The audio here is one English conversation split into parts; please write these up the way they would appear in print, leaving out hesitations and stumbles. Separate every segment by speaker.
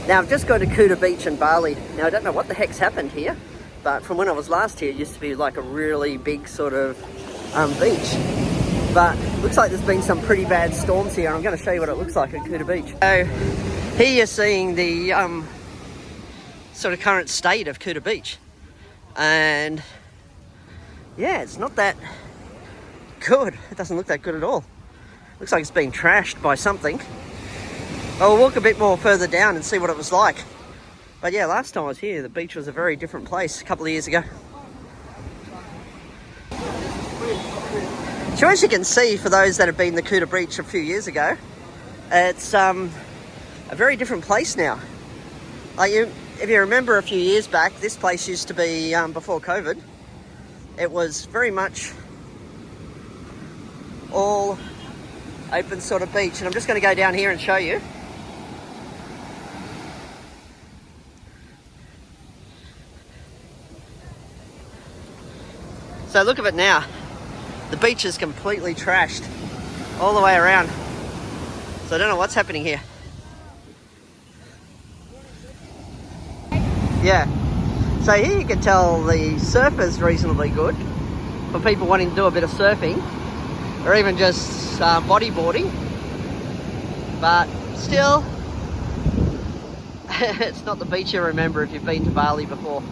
Speaker 1: Now I've just got to Kuta Beach in Bali. Now I don't know what the heck's happened here, but from when I was last here, it used to be like a really big sort of beach. But looks like there's been some pretty bad storms here, and I'm going to show you what it looks like at Kuta Beach. So here you're seeing the sort of current state of Kuta Beach. And yeah, it's not that good. It doesn't look that good at all. Looks like it's been trashed by something. I'll walk a bit more further down and see what it was like. But yeah, last time I was here, the beach was a very different place a couple of years ago. So as you can see, for those that have been to Kuta Beach a few years ago, it's a very different place now. Like if you remember a few years back, this place used to be, before COVID, it was very much all open sort of beach. And I'm just going to go down here and show you. So look at it now. The beach is completely trashed all the way around. So I don't know what's happening here. Yeah. So here you can tell the surf is reasonably good for people wanting to do a bit of surfing or even just bodyboarding. But still, it's not the beach you remember if you've been to Bali before.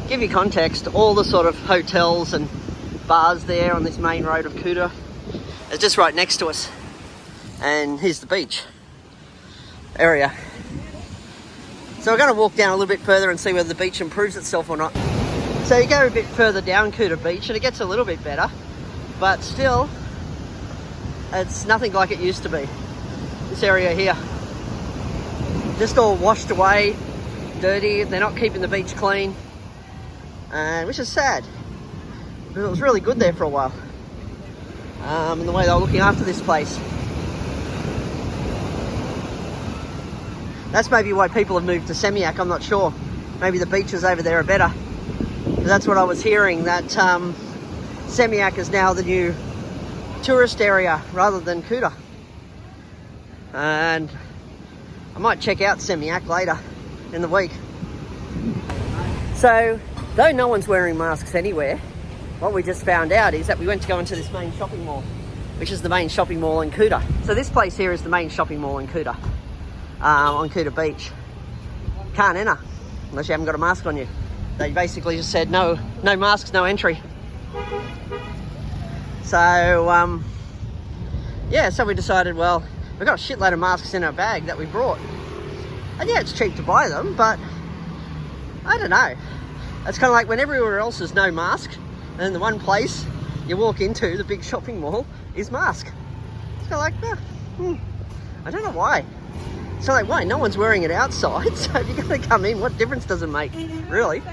Speaker 1: Give you context, all the sort of hotels and bars there on this main road of Kuta is just right next to us. And here's the beach area. So we're going to walk down a little bit further and see whether the beach improves itself or not. So you go a bit further down Kuta Beach and it gets a little bit better, but still it's nothing like it used to be. This area here, just all washed away, dirty. They're not keeping the beach clean. Which is sad, because it was really good there for a while. And the way they were looking after this place. That's maybe why people have moved to Seminyak, I'm not sure. Maybe the beaches over there are better. But that's what I was hearing, that Seminyak is now the new tourist area rather than Kuta. And I might check out Seminyak later in the week. So, though no one's wearing masks anywhere, what we just found out is that we went to go into this main shopping mall, which is the main shopping mall in Kuta. So this place here is the main shopping mall in Kuta, on Kuta Beach. Can't enter unless you haven't got a mask on you. They basically just said no masks, no entry. So yeah, so we decided, well, we've got a shitload of masks in our bag that we brought. And yeah, it's cheap to buy them, but I don't know. It's kind of like when everywhere else is no mask, and then the one place you walk into, the big shopping mall, is mask. It's kind of like, I don't know why. So like, why? No one's wearing it outside, so if you're going to come in, what difference does it make, really?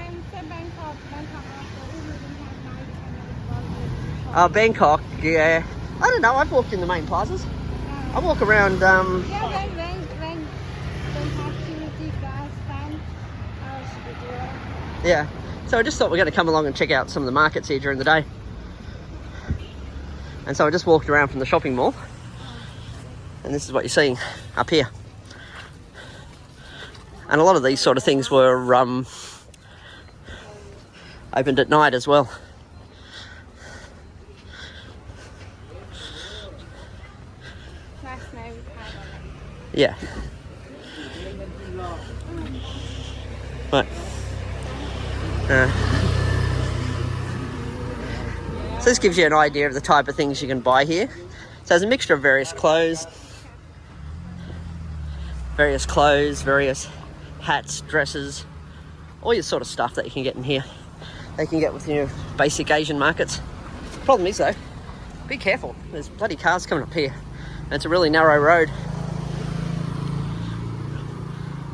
Speaker 1: Bangkok, yeah. I don't know, I've walked in the main plazas. I walk around, yeah. So I just thought we're going to come along and check out some of the markets here during the day. And so I just walked around from the shopping mall. And this is what you're seeing up here. And a lot of these sort of things were opened at night as well. Yeah. Right. So this gives you an idea of the type of things you can buy here. So there's a mixture of various clothes, various hats, dresses, all your sort of stuff that you can get in here. They can get with your basic Asian markets. Problem is though, be careful. There's bloody cars coming up here. And it's a really narrow road.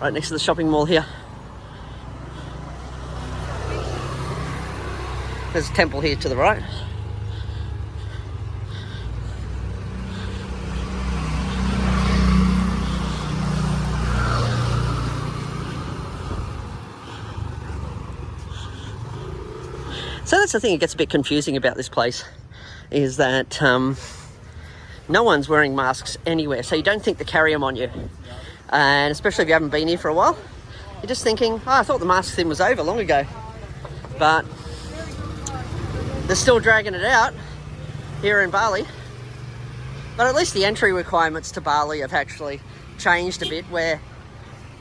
Speaker 1: Right next to the shopping mall here. There's a temple here to the right. So that's the thing that gets a bit confusing about this place, is that no one's wearing masks anywhere, so you don't think to carry them on you. And especially if you haven't been here for a while, you're just thinking, oh, I thought the mask thing was over long ago. But they're still dragging it out here in Bali. But at least the entry requirements to Bali have actually changed a bit, where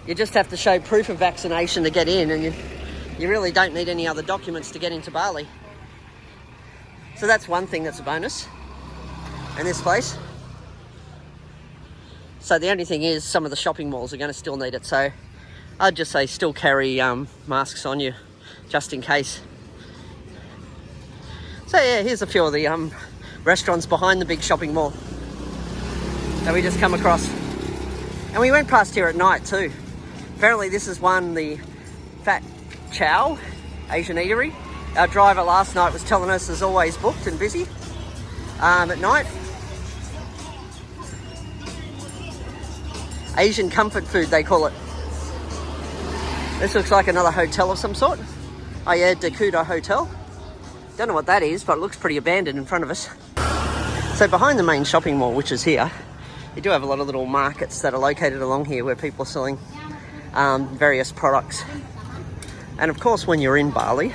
Speaker 1: you just have to show proof of vaccination to get in, and you really don't need any other documents to get into Bali. So that's one thing that's a bonus in this place. So the only thing is, some of the shopping malls are going to still need it. So I'd just say still carry masks on you, just in case. So yeah, here's a few of the restaurants behind the big shopping mall that we just come across. And we went past here at night too. Apparently this is one, the Fat Chow Asian eatery. Our driver last night was telling us is always booked and busy at night. Asian comfort food, they call it. This looks like another hotel of some sort. Oh yeah, the Kuta Hotel. Don't know what that is, but it looks pretty abandoned in front of us. So behind the main shopping mall, which is here, you do have a lot of little markets that are located along here where people are selling various products. And of course, when you're in Bali,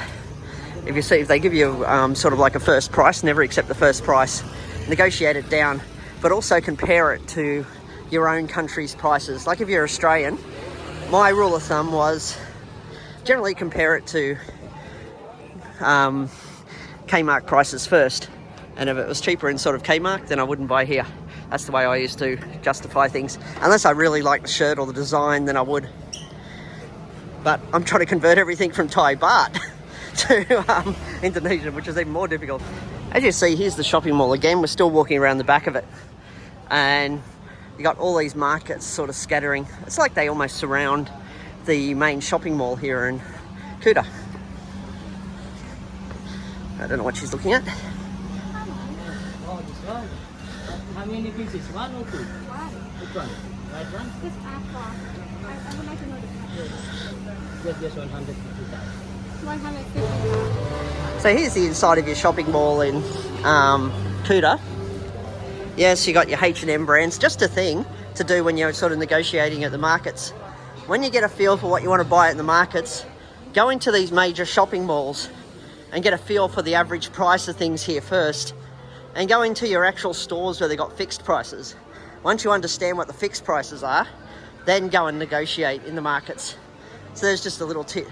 Speaker 1: if they give you sort of like a first price, never accept the first price, negotiate it down, but also compare it to your own country's prices. Like if you're Australian, my rule of thumb was generally compare it to Kmart prices first. And if it was cheaper in sort of Kmart, then I wouldn't buy here. That's the way I used to justify things. Unless I really like the shirt or the design, then I would. But I'm trying to convert everything from Thai baht to Indonesian, which is even more difficult. As you see, here's the shopping mall again. We're still walking around the back of it. And you got all these markets sort of scattering. It's like they almost surround the main shopping mall here in Kuta. I don't know what she's looking at.
Speaker 2: How many pieces? One or two? One. Which one? Right one?
Speaker 3: This aqua. I would like to know the price.
Speaker 2: Just 150,000.
Speaker 3: 150.
Speaker 1: So here's the inside of your shopping mall in Kuta. Yes, you got your H&M brands. Just a thing to do when you're sort of negotiating at the markets. When you get a feel for what you want to buy at the markets, go into these major shopping malls and get a feel for the average price of things here first. And go into your actual stores where they got fixed prices. Once you understand what the fixed prices are, then go and negotiate in the markets. So there's just a little tip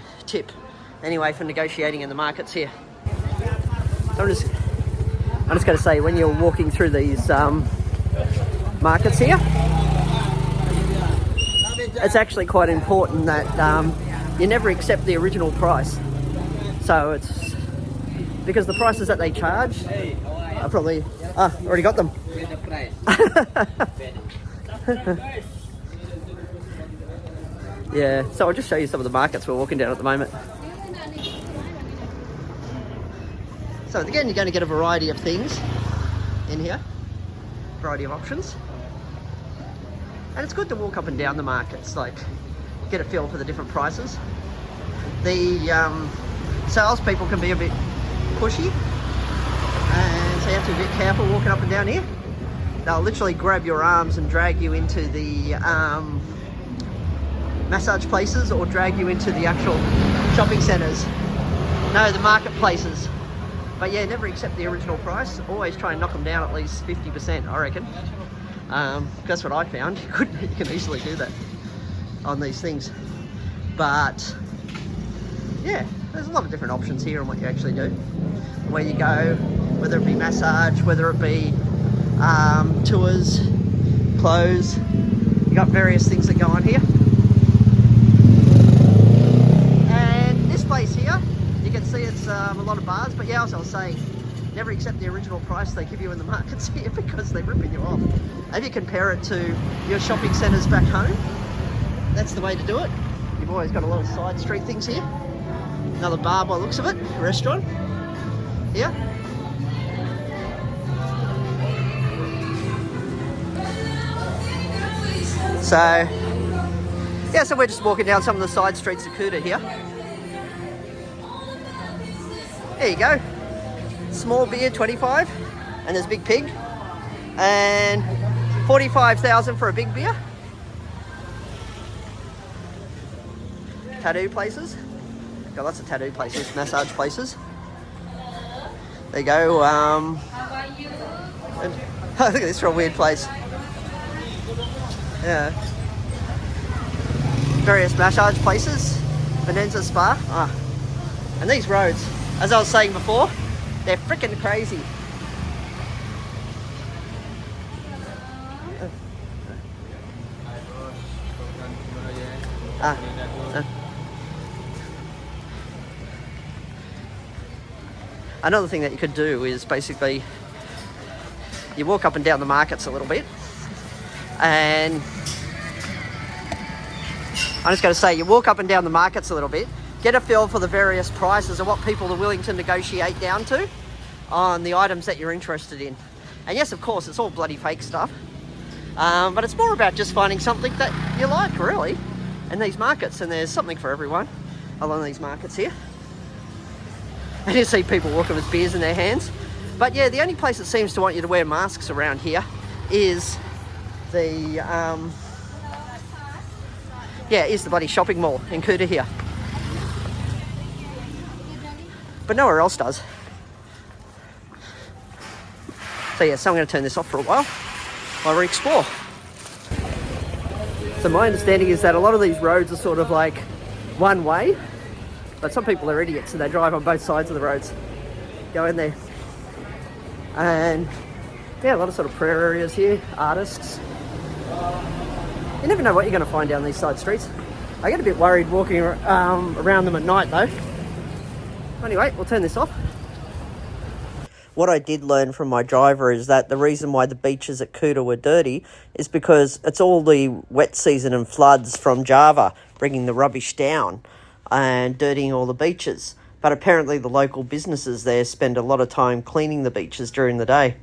Speaker 1: anyway for negotiating in the markets here. So I'm just going to say, when you're walking through these markets here, it's actually quite important that you never accept the original price. So it's because the prices that they charge, I probably already got them. Yeah, so I'll just show you some of the markets we're walking down at the moment. So again, you're going to get a variety of things in here, variety of options. And it's good to walk up and down the markets, like get a feel for the different prices. The salespeople can be a bit pushy, and so you have to be a bit careful walking up and down here. They'll literally grab your arms and drag you into the massage places, or drag you into the actual shopping centres. No, the marketplaces. But yeah, never accept the original price. Always try and knock them down at least 50%, I reckon. That's what I found. You can easily do that on these things. But yeah, there's a lot of different options here on what you actually do. Where you go, whether it be massage, whether it be tours, clothes. You got various things that go on here. And this place here, you can see it's a lot of bars, but yeah, as I was saying, never accept the original price they give you in the markets here, because they're ripping you off. If you compare it to your shopping centres back home, that's the way to do it. You've always got a lot of side street things here. Another bar by the looks of it, restaurant here. So, yeah, so we're just walking down some of the side streets of Kuta here. There you go. Small beer, 25, and there's Big Pig, and 45,000 for a big beer. tattoo places. Got lots of tattoo places, massage places. There you go. And, look at this real weird place. Yeah. Various massage places. Bonanza Spa. Ah. And these roads, as I was saying before, they're freaking crazy. Another thing that you could do is basically you walk up and down the markets a little bit, and I'm just going to say you walk up and down the markets a little bit, get a feel for the various prices and what people are willing to negotiate down to on the items that you're interested in. And yes, of course, it's all bloody fake stuff, but it's more about just finding something that you like, really, in these markets. And there's something for everyone along these markets here. And you see people walking with beers in their hands. But yeah, the only place that seems to want you to wear masks around here is the bloody shopping mall in Kuta here. But nowhere else does. So yeah, so I'm going to turn this off for a while we explore. So my understanding is that a lot of these roads are sort of like one way, but some people are idiots and they drive on both sides of the roads. Go in there. And yeah, a lot of sort of prayer areas here, artists. You never know what you're going to find down these side streets. I get a bit worried walking around them at night though. Anyway, we'll turn this off. What I did learn from my driver is that the reason why the beaches at Kuta were dirty is because it's all the wet season and floods from Java bringing the rubbish down and dirtying all the beaches. But apparently the local businesses there spend a lot of time cleaning the beaches during the day.